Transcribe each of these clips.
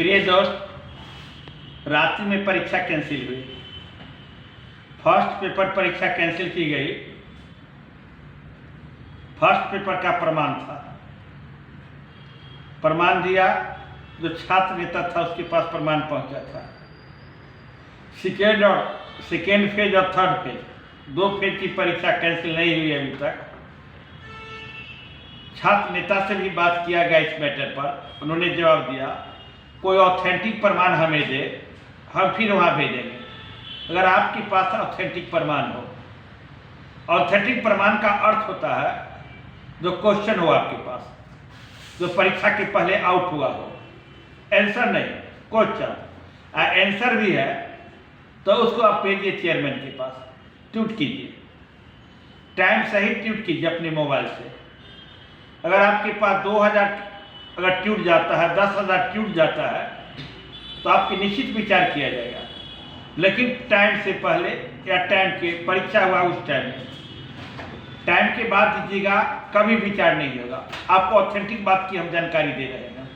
प्रिय दोस्त, रांची में परीक्षा कैंसिल हुई। फर्स्ट पेपर परीक्षा कैंसिल की गई। फर्स्ट पेपर का प्रमाण था, प्रमाण दिया, जो छात्र नेता था उसके पास प्रमाण पहुंचा था। सेकेंड फेज और थर्ड फेज, दो फेज की परीक्षा कैंसिल नहीं हुई अभी तक। छात्र नेता से भी बात किया गया इस मैटर पर, उन्होंने जवाब दिया कोई ऑथेंटिक प्रमाण हमें दे, हम फिर वहाँ भेजेंगे। अगर आपके पास ऑथेंटिक प्रमाण हो, ऑथेंटिक प्रमाण का अर्थ होता है जो क्वेश्चन हो आपके पास, जो परीक्षा के पहले आउट हुआ हो, आंसर नहीं क्वेश्चन, आंसर भी है तो उसको आप भेजिए चेयरमैन के पास, ट्वीट कीजिए, टाइम सही ट्वीट कीजिए अपने मोबाइल से। अगर आपके पास 2000 अगर ट्वीट जाता है, 10,000 ट्वीट जाता है तो आपकी निश्चित विचार किया जाएगा, लेकिन टाइम से पहले या टाइम के परीक्षा हुआ उस टाइम में, टाइम के बाद दीजिएगा, कभी विचार नहीं होगा। आपको ऑथेंटिक बात की हम जानकारी दे रहे हैं।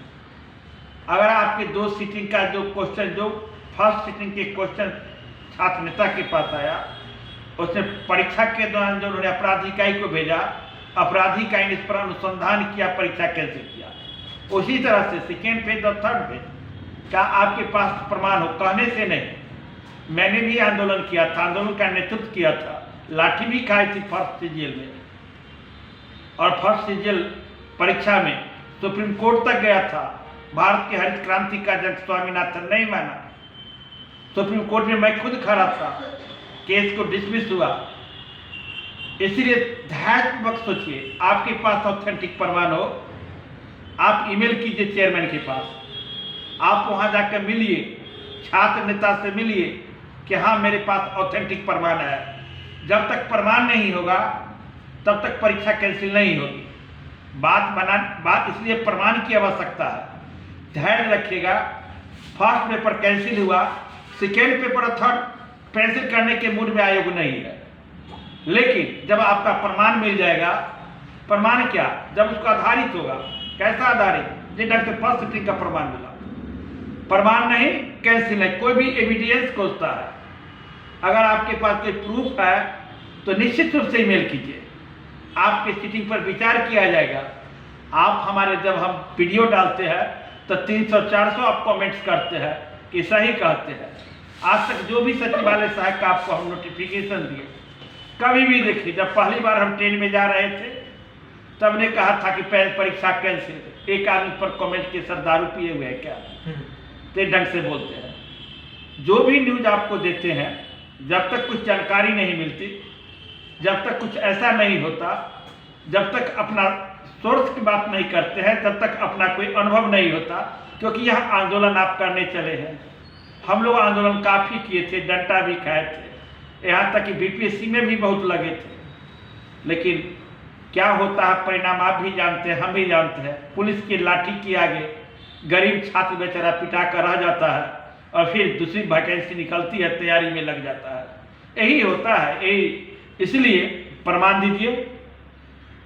अगर आपके दो सीटिंग का जो क्वेश्चन, जो फर्स्ट सीटिंग के क्वेश्चन छात्र नेता के पास आया, उसने परीक्षा के दौरान जो उन्होंने अपराध इकाई को भेजा, अपराध इकाई ने इस पर अनुसंधान किया, परीक्षा कैंसिल किया। उसी तरह से सेकेंड फेज और थर्ड फेज का आपके पास प्रमाण हो, कहने से नहीं। मैंने भी आंदोलन किया था, आंदोलन का नेतृत्व किया था, लाठी भी खाई थी फर्स्ट सीजीएल में, और फर्स्ट सीजीएल परीक्षा में सुप्रीम कोर्ट तक गया था। भारत के हरित क्रांति का जब स्वामीनाथन नहीं माना, सुप्रीम कोर्ट में मैं खुद खड़ा था, केस को डिसमिस हुआ। इसलिए धैर्यपूर्वक सोचिए, आपके पास ऑथेंटिक प्रमाण हो, आप ईमेल कीजिए चेयरमैन के पास, आप वहां जाकर मिलिए, छात्र नेता से मिलिए कि हाँ मेरे पास ऑथेंटिक प्रमाण है। जब तक प्रमाण नहीं होगा तब तक परीक्षा कैंसिल नहीं होगी। बात इसलिए प्रमाण की आवश्यकता है। धैर्य रखिएगा। फर्स्ट पेपर कैंसिल हुआ, सेकेंड पेपर और थर्ड कैंसिल करने के मूड में आयोग नहीं है, लेकिन जब आपका प्रमाण मिल जाएगा, प्रमाण क्या, जब उसका आधारित होगा, कैसा आधारित, जिस ढंग से फर्स्ट सीटिंग का प्रमाण मिला, प्रमाण नहीं कैंसिल है, कोई भी एविडेंस खोजता है। अगर आपके पास कोई प्रूफ है तो निश्चित रूप से ईमेल कीजिए, आपके सीटिंग पर विचार किया जाएगा। आप हमारे जब हम वीडियो डालते हैं तो 300-400 आप कमेंट्स करते हैं कि सही कहते हैं। आज तक जो भी सचिवालय सहायक का आपको हम नोटिफिकेशन दिए, कभी भी देखिए, जब पहली बार हम ट्रेन में जा रहे थे तब ने कहा था कि परीक्षा कैंसिल। एक आदमी पर कमेंट के सर दारू पिए हुए हैं क्या, तो ढंग से बोलते हैं। जो भी न्यूज आपको देते हैं, जब तक कुछ जानकारी नहीं मिलती, जब तक कुछ ऐसा नहीं होता, जब तक अपना सोर्स की बात नहीं करते हैं, तब तक अपना कोई अनुभव नहीं होता। क्योंकि यह आंदोलन आप करने चले हैं, हम लोग आंदोलन काफ़ी किए थे, डंडा भी खाए थे, यहाँ तक कि बीपीएससी में भी बहुत लगे थे। लेकिन क्या होता है परिणाम आप भी जानते हैं, हम भी जानते हैं। पुलिस की लाठी के आगे गरीब छात्र बेचारा पिटा कर रह जाता है, और फिर दूसरी वैकेंसी निकलती है, तैयारी में लग जाता है। यही होता है, यही। इसलिए प्रमाण दीजिए,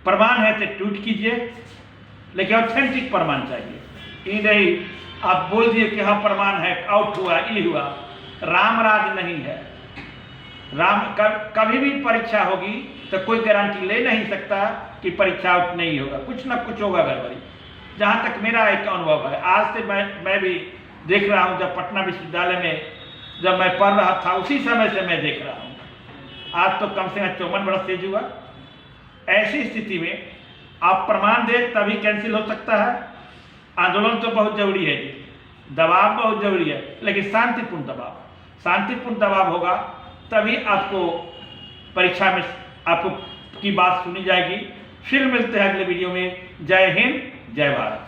प्रमाण है तो ट्वीट कीजिए, लेकिन ऑथेंटिक प्रमाण चाहिए। ये नहीं आप बोल दिए कि हाँ प्रमाण है, आउट हुआ, ये हुआ। राम राज नहीं है। कभी भी परीक्षा होगी तो कोई गारंटी ले नहीं सकता कि परीक्षा आउट नहीं होगा, कुछ ना कुछ होगा गड़बड़ी। जहाँ तक मेरा एक अनुभव है, आज से मैं भी देख रहा हूँ, जब पटना विश्वविद्यालय में जब मैं पढ़ रहा था उसी समय से मैं देख रहा हूँ। आज तो कम से कम 54 बरस एज हुआ। ऐसी स्थिति में आप प्रमाण दें तभी कैंसिल हो सकता है। आंदोलन तो बहुत जरूरी है जी, दबाव बहुत जरूरी है, लेकिन शांतिपूर्ण दबाव होगा तभी आपको परीक्षा में आपको की बात सुनी जाएगी। फिर मिलते हैं अगले वीडियो में। जय हिंद, जय भारत।